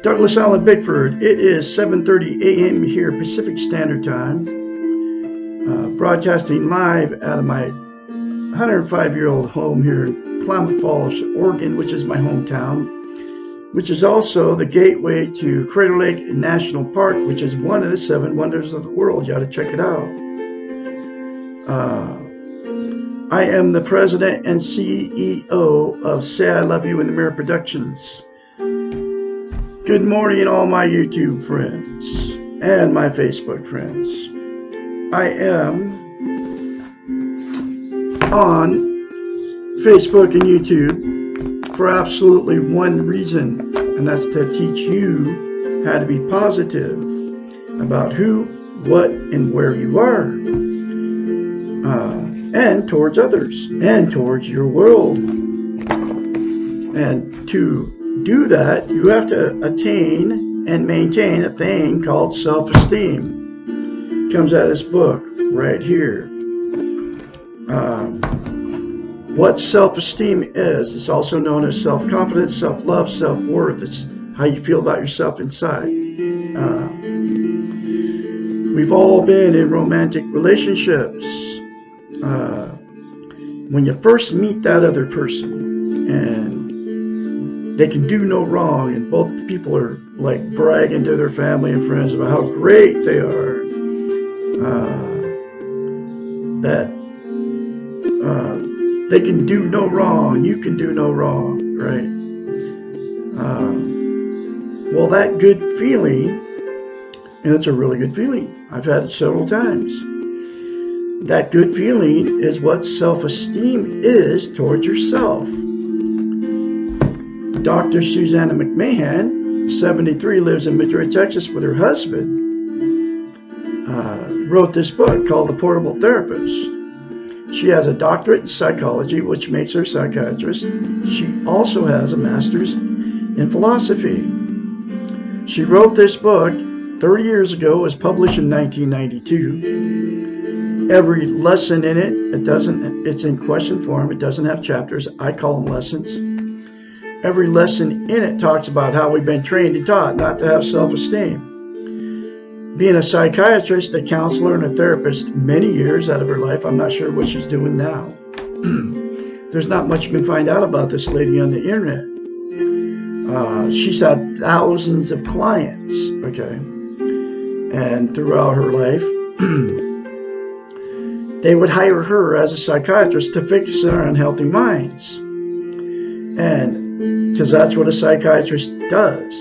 Douglas Allen Bickford. It is 7:30 a.m. here Pacific Standard Time. Broadcasting live out of my 105-year-old home here in Klamath Falls, Oregon, which is my hometown, which is also the gateway to Crater Lake National Park, which is one of the 7 wonders of the world. You ought to check it out. I am the president and CEO of Say I Love You in the Mirror Productions. Good morning, all my YouTube friends and my Facebook friends. I am on Facebook and YouTube for absolutely one reason, and that's to teach you how to be positive about who, what, and where you are, and towards others, and towards your world. And to do that, you have to attain and maintain a thing called self-esteem. Comes out of this book right here. What self-esteem is, it's also known as self-confidence, self-love, self-worth. It's how you feel about yourself inside. We've all been in romantic relationships. When you first meet that other person and they can do no wrong, and both people are like bragging to their family and friends about how great they are, they can do no wrong, you can do no wrong, right? Well, that good feeling, and it's a really good feeling, I've had it several times. That good feeling is what self-esteem is towards yourself. Dr. Susanna McMahon, 73, lives in Madrid, Texas with her husband, wrote this book called The Portable Therapist. She has a doctorate in psychology, which makes her a psychiatrist. She also has a master's in philosophy. She wrote this book 30 years ago, was published in 1992. Every lesson in it, it's in question form, it doesn't have chapters, I call them lessons. Every lesson in it talks about how we've been trained and taught not to have self-esteem. Being a psychiatrist, a counselor, and a therapist many years out of her life, I'm not sure what she's doing now. There's not much you can find out about this lady on the internet. She's had thousands of clients, okay? And throughout her life, they would hire her as a psychiatrist to fix their unhealthy minds. And because that's what a psychiatrist does.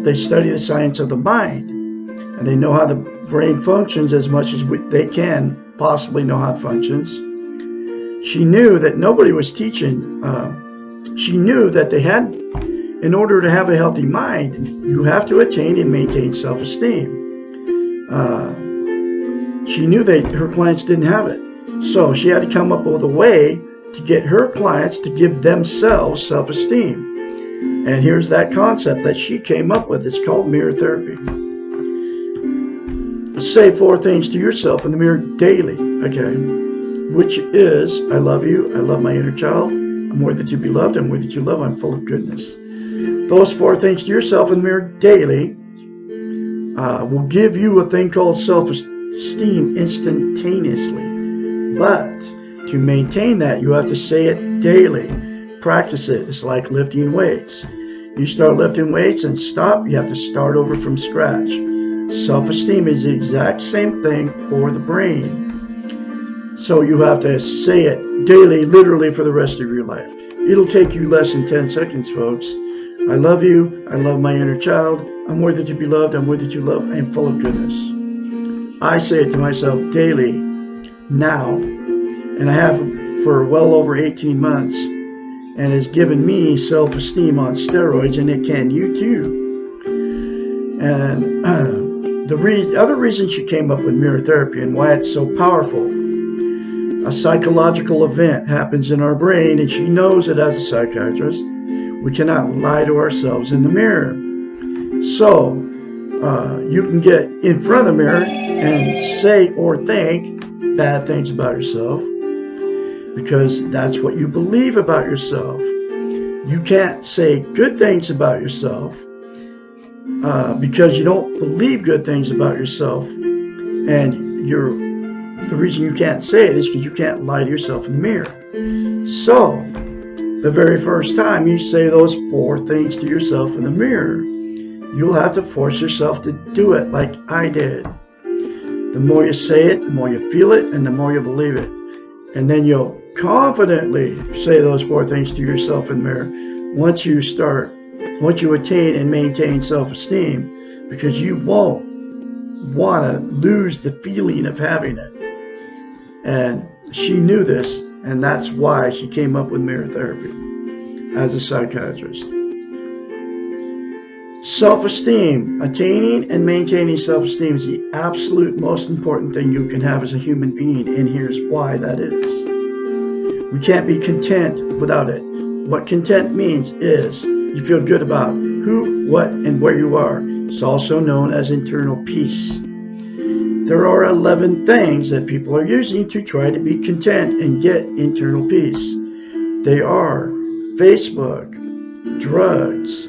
They study the science of the mind, and they know how the brain functions as much as they can possibly know how it functions. She knew that nobody was teaching. She knew that they had, in order to have a healthy mind, you have to attain and maintain self-esteem. She knew that her clients didn't have it. So she had to come up with a way to get her clients to give themselves self-esteem. And here's that concept that she came up with. It's called mirror therapy. Say 4 things to yourself in the mirror daily, okay? Which is, I love you, I love my inner child, I'm worthy to be loved, I'm worthy to love, I'm full of goodness. Those 4 things to yourself in the mirror daily will give you a thing called self-esteem instantaneously. But to maintain that, you have to say it daily. Practice it. It's like lifting weights. You start lifting weights and stop, you have to start over from scratch. Self-esteem is the exact same thing for the brain. So you have to say it daily, literally for the rest of your life. It'll take you less than 10 seconds, folks. I love you. I love my inner child. I'm worthy to be loved. I'm worthy to love. I am full of goodness. I say it to myself daily now, and I have for well over 18 months, and it's given me self-esteem on steroids, and it can you too. And the other reason she came up with mirror therapy and why it's so powerful, a psychological event happens in our brain, and she knows it as a psychiatrist. We cannot lie to ourselves in the mirror. So you can get in front of the mirror and say or think bad things about yourself, because that's what you believe about yourself. You can't say good things about yourself because you don't believe good things about yourself, and the reason you can't say it is because you can't lie to yourself in the mirror. So the very first time you say those 4 things to yourself in the mirror, you'll have to force yourself to do it like I did. The more you say it, the more you feel it, and the more you believe it. And then you'll confidently say those 4 things to yourself in the mirror once you attain and maintain self-esteem, because you won't want to lose the feeling of having it. And she knew this, and that's why she came up with mirror therapy as a psychiatrist. Self-esteem. Attaining and maintaining self-esteem is the absolute most important thing you can have as a human being, and here's why that is. We can't be content without it. What content means is you feel good about who, what, and where you are. It's also known as internal peace. There are 11 things that people are using to try to be content and get internal peace. They are Facebook, drugs,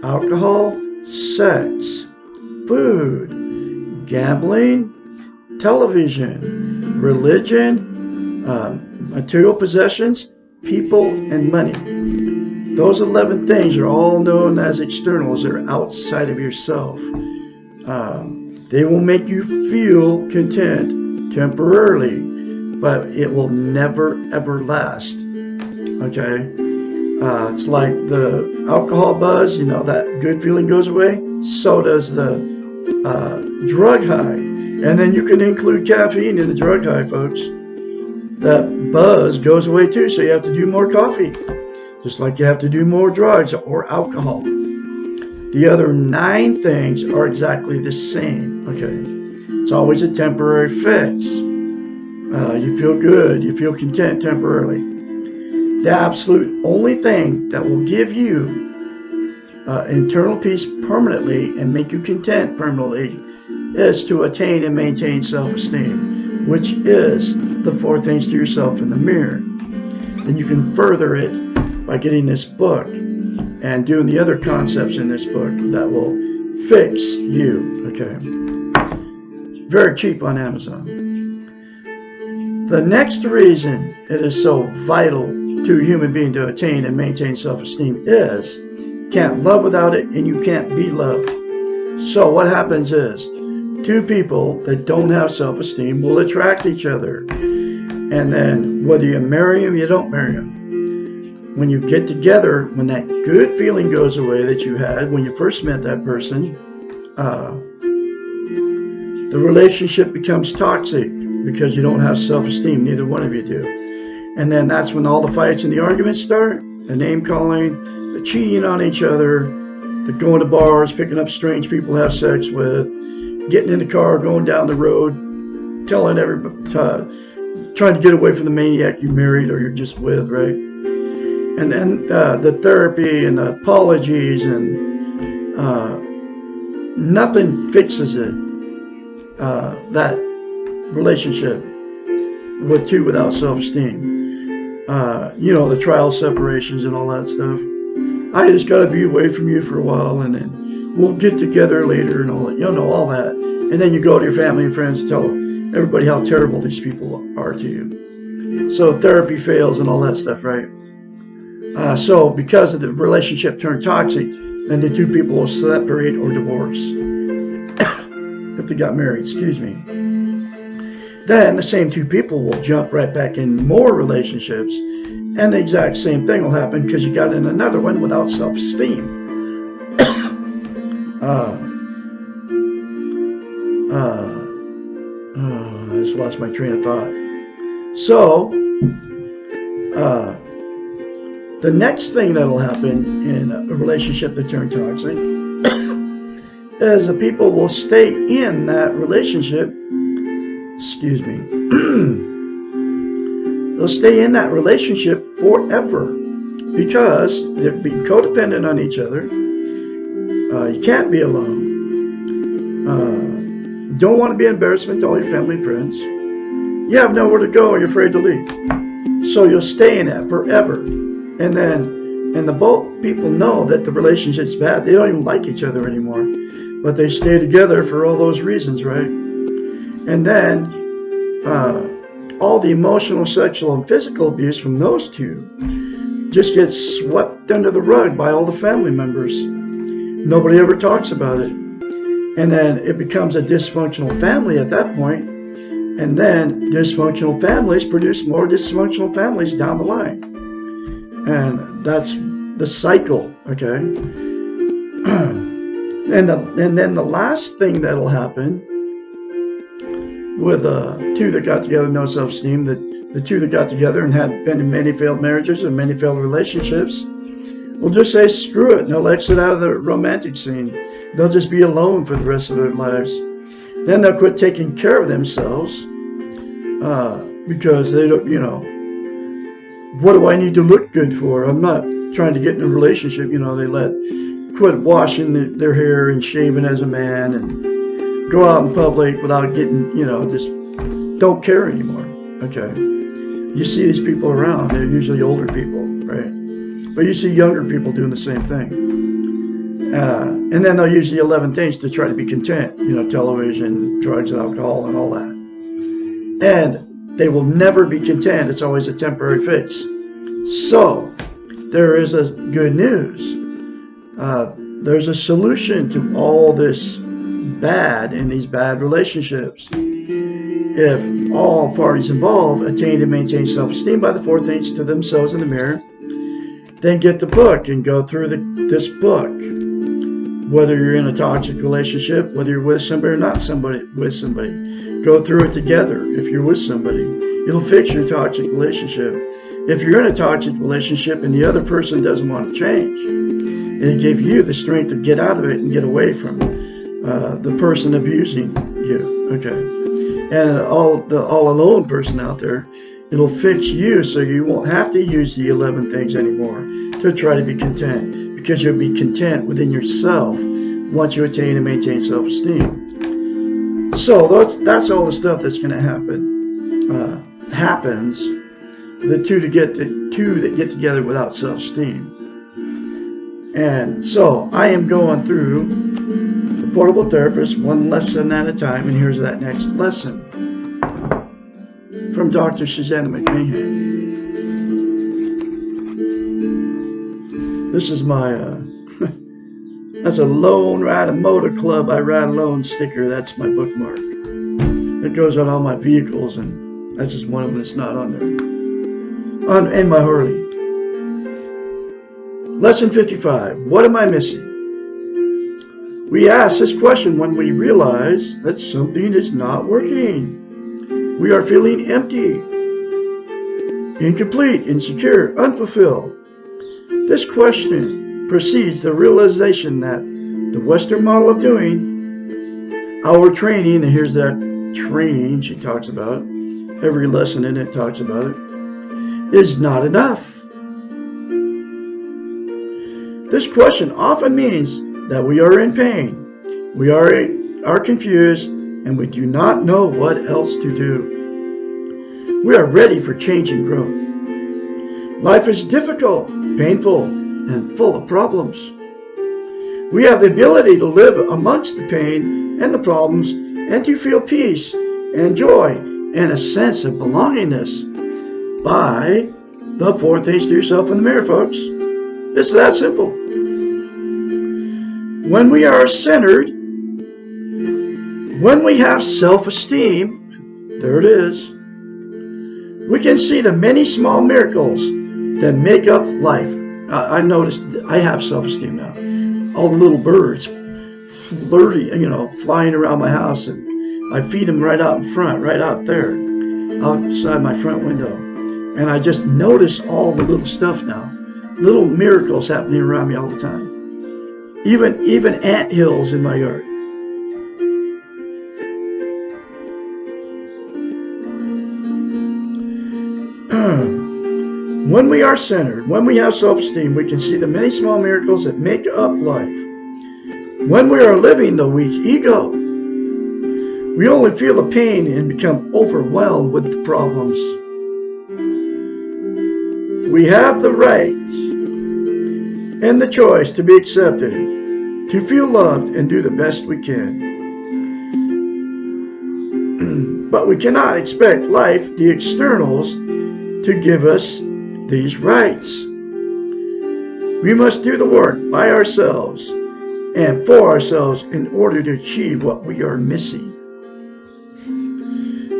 alcohol, sex, food, gambling, television, religion, material possessions, people, and money. Those 11 things are all known as externals. They're outside of yourself. They will make you feel content temporarily, but it will never, ever last. Okay? It's like the alcohol buzz, that good feeling goes away. So does the drug high. And then you can include caffeine in the drug high, folks. That buzz goes away too, so you have to do more coffee. Just like you have to do more drugs or alcohol. The other 9 things are exactly the same, okay? It's always a temporary fix. You feel good, you feel content temporarily. The absolute only thing that will give you internal peace permanently and make you content permanently is to attain and maintain self-esteem, which is the 4 things to yourself in the mirror. Then you can further it by getting this book and doing the other concepts in this book that will fix you, okay? Very cheap on Amazon. The next reason it is so vital to a human being to attain and maintain self-esteem is can't love without it, and you can't be loved. So what happens is 2 people that don't have self-esteem will attract each other. And then whether you marry them, you don't marry them. When you get together, when that good feeling goes away that you had when you first met that person, the relationship becomes toxic because you don't have self-esteem. Neither one of you do. And then that's when all the fights and the arguments start, the name calling, the cheating on each other, the going to bars, picking up strange people to have sex with, getting in the car, going down the road, telling everybody, trying to get away from the maniac you married or you're just with, right? And then the therapy and the apologies and nothing fixes it, that relationship with 2 without self-esteem. The trial separations and all that stuff. I just got to be away from you for a while and then we'll get together later and all that. All that. And then you go to your family and friends and tell everybody how terrible these people are to you. So therapy fails and all that stuff, right? So because the relationship turned toxic, then the 2 people will separate or divorce. If they got married, excuse me. Then the same 2 people will jump right back in more relationships, and the exact same thing will happen because you got in another one without self-esteem. I just lost my train of thought. So, the next thing that will happen in a relationship that turns toxic is the people will stay in that relationship. Excuse me. They'll stay in that relationship forever because they're being codependent on each other. You can't be alone. Don't want to be an embarrassment to all your family and friends. You have nowhere to go and you're afraid to leave. So you'll stay in that forever. And the both people know that the relationship's bad. They don't even like each other anymore. but they stay together for all those reasons, right? And then all the emotional, sexual, and physical abuse from those two just gets swept under the rug by all the family members. Nobody ever talks about it. And then it becomes a dysfunctional family at that point. And then dysfunctional families produce more dysfunctional families down the line. And that's the cycle, okay? And then the last thing that'll happen with two that got together, no self-esteem, the two that got together and had been in many failed marriages and many failed relationships, will just say, screw it, and they'll exit out of the romantic scene. They'll just be alone for the rest of their lives. Then they'll quit taking care of themselves because they don't, what do I need to look good for? I'm not trying to get in a relationship. They quit washing their hair and shaving as a man and go out in public without getting, just don't care anymore. Okay. You see these people around, they're usually older people, right? But you see younger people doing the same thing. And then they'll use the 11 things to try to be content, television, drugs, alcohol, and all that. And they will never be content. It's always a temporary fix. So there is a good news. There's a solution to all this bad in these bad relationships. If all parties involved attain and maintain self-esteem by the 4 things to themselves in the mirror, then get the book and go through this book. Whether you're in a toxic relationship, whether you're with somebody or not with somebody, go through it together. If you're with somebody, it'll fix your toxic relationship. If you're in a toxic relationship and the other person doesn't want to change, it'll give you the strength to get out of it and get away from the person abusing you. Okay, and all alone person out there, it'll fix you so you won't have to use the 11 things anymore to try to be content. Because you'll be content within yourself once you attain and maintain self-esteem. So that's all the stuff that's going to happen. Happens. The two that get together without self-esteem. And so I am going through the Portable Therapist, one lesson at a time. And here's that next lesson from Dr. Susanna McMahon. This is my, that's a Lone Rider Motor Club, I Ride Alone sticker. That's my bookmark. It goes on all my vehicles, and that's just one of them that's not on there. And my Harley. Lesson 55, what am I missing? We ask this question when we realize that something is not working. We are feeling empty, incomplete, insecure, unfulfilled. This question precedes the realization that the Western model of doing, our training, and here's that training she talks about, every lesson in it talks about it, is not enough. This question often means that we are in pain, we are confused, and we do not know what else to do. We are ready for change and growth. Life is difficult, painful, and full of problems. We have the ability to live amongst the pain and the problems and to feel peace and joy and a sense of belongingness by the 4 things to yourself in the mirror, folks. It's that simple. When we are centered, when we have self-esteem, there it is, we can see the many small miracles that make up life. I noticed I have self-esteem now. All the little birds, flying around my house, and I feed them right out in front, right out there, outside my front window. And I just notice all the little stuff now, little miracles happening around me all the time. Even ant hills in my yard. When we are centered, when we have self-esteem, we can see the many small miracles that make up life. When we are living the weak ego, we only feel the pain and become overwhelmed with the problems. We have the right and the choice to be accepted, to feel loved and do the best we can. But we cannot expect life, the externals, to give us these rights. We must do the work by ourselves and for ourselves in order to achieve what we are missing.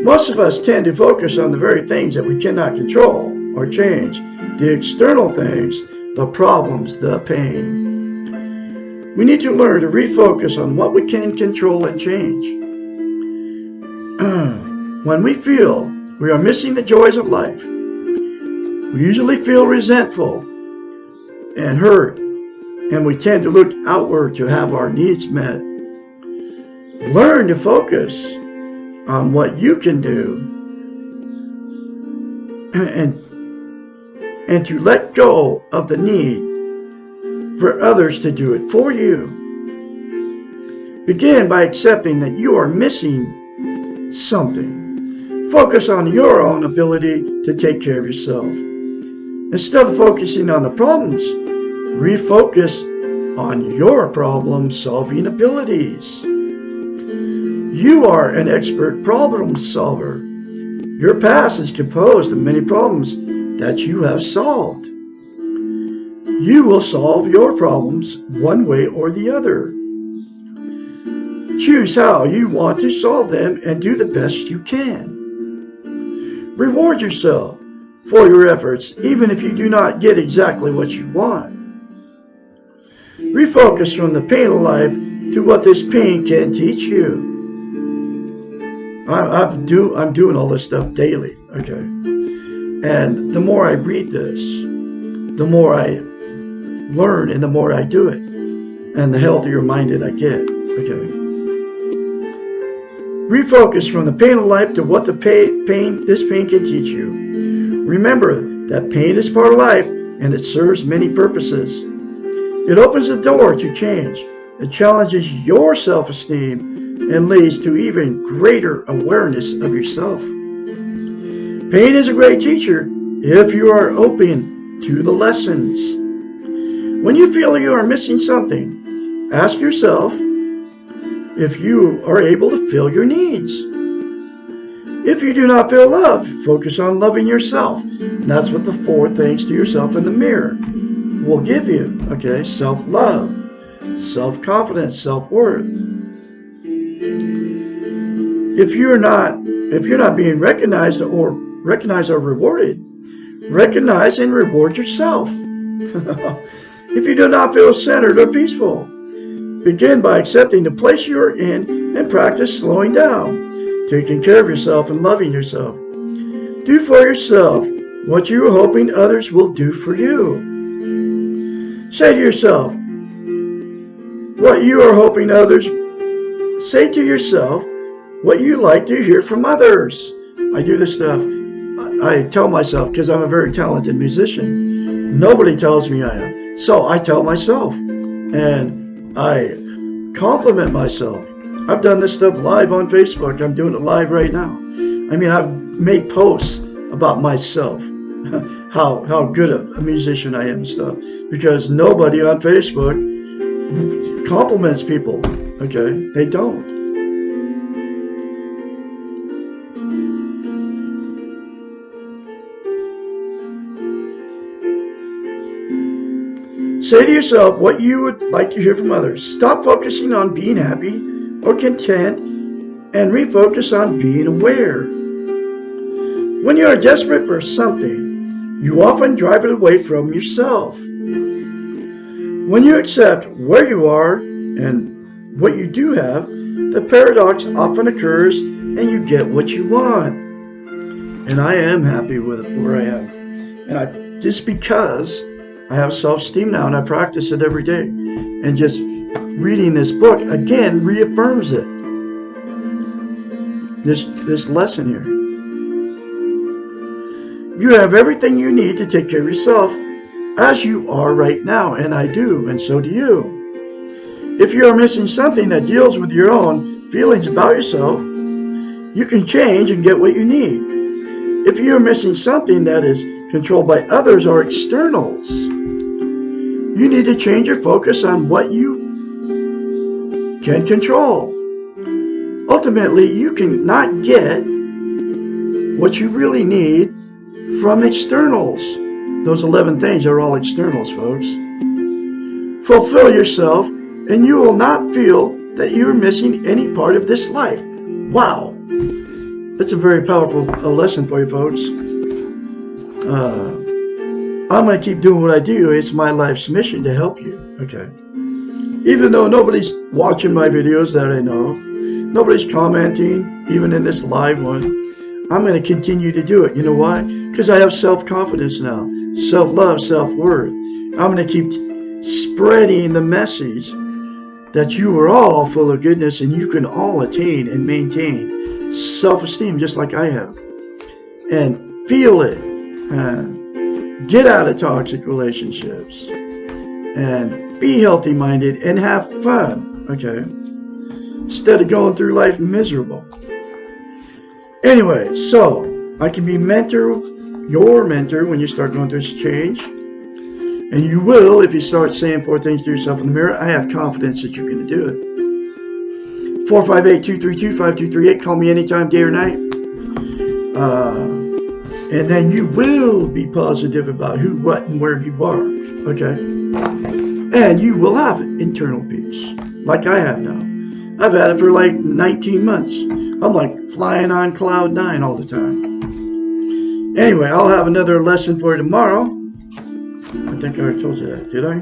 Most of us tend to focus on the very things that we cannot control or change, the external things, the problems, the pain. We need to learn to refocus on what we can control and change. When we feel we are missing the joys of life, we usually feel resentful and hurt, and we tend to look outward to have our needs met. Learn to focus on what you can do and to let go of the need for others to do it for you. Begin by accepting that you are missing something. Focus on your own ability to take care of yourself. Instead of focusing on the problems, refocus on your problem-solving abilities. You are an expert problem solver. Your past is composed of many problems that you have solved. You will solve your problems one way or the other. Choose how you want to solve them and do the best you can. Reward yourself for your efforts, even if you do not get exactly what you want. Refocus from the pain of life to what this pain can teach you. I'm doing all this stuff daily, okay? And the more I read this, the more I learn and the more I do it, and the healthier minded I get, okay? Refocus from the pain of life to what this pain can teach you. Remember that pain is part of life and it serves many purposes. It opens the door to change. It challenges your self-esteem and leads to even greater awareness of yourself. Pain is a great teacher if you are open to the lessons. When you feel you are missing something, ask yourself if you are able to fill your needs. If you do not feel love, focus on loving yourself. And that's what the 4 things to yourself in the mirror will give you, okay? Self-love, self-confidence, self-worth. If you're not being recognized or rewarded, recognize and reward yourself. If you do not feel centered or peaceful, begin by accepting the place you are in and practice slowing down, taking care of yourself and loving yourself. Do for yourself what you are hoping others will do for you. Say to yourself what you are hoping others. Say to yourself what you like to hear from others. I do this stuff. I tell myself, because I'm a very talented musician. Nobody tells me I am. So I tell myself. And I compliment myself. I've done this stuff live on Facebook. I'm doing it live right now. I mean, I've made posts about myself, how good a musician I am and stuff, because nobody on Facebook compliments people, okay? They don't. Say to yourself what you would like to hear from others. Stop focusing on being happy or content and refocus on being aware. When you are desperate for something, you often drive it away from yourself. When you accept where you are and what you do have, the paradox often occurs and you get what you want. And I am happy with where I am. And just because I have self-esteem now and I practice it every day. And just reading this book, again, reaffirms it. This lesson here. You have everything you need to take care of yourself as you are right now, and I do, and so do you. If you are missing something that deals with your own feelings about yourself, you can change and get what you need. If you are missing something that is controlled by others or externals, you need to change your focus on what you can control. Ultimately, you cannot get what you really need from externals. Those 11 things are all externals, folks. Fulfill yourself, and you will not feel that you're missing any part of this life. Wow. That's a very powerful lesson for you, folks. I'm going to keep doing what I do. It's my life's mission to help you. Okay. Even though nobody's watching my videos that I know, nobody's commenting, even in this live one, I'm going to continue to do it. You know why? Because I have self-confidence now, self-love, self-worth. I'm going to keep spreading the message that you are all full of goodness and you can all attain and maintain self-esteem just like I have. And feel it. Get out of toxic relationships. And be healthy-minded and have fun. Okay? Instead of going through life miserable. Anyway, so I can be your mentor when you start going through this change. And you will if you start saying 4 things to yourself in the mirror. I have confidence that you can do it. 458-232-5238. Call me anytime, day or night. And then you will be positive about who, what, and where you are. Okay? And you will have internal peace. Like I have now. I've had it for like 19 months. I'm like flying on cloud 9 all the time. Anyway, I'll have another lesson for you tomorrow. I think I already told you that, did I?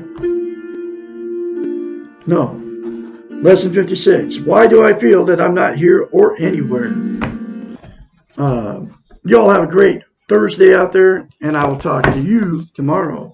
No. Lesson 56. Why do I feel that I'm not here or anywhere? You all have a great Thursday out there, and I will talk to you tomorrow.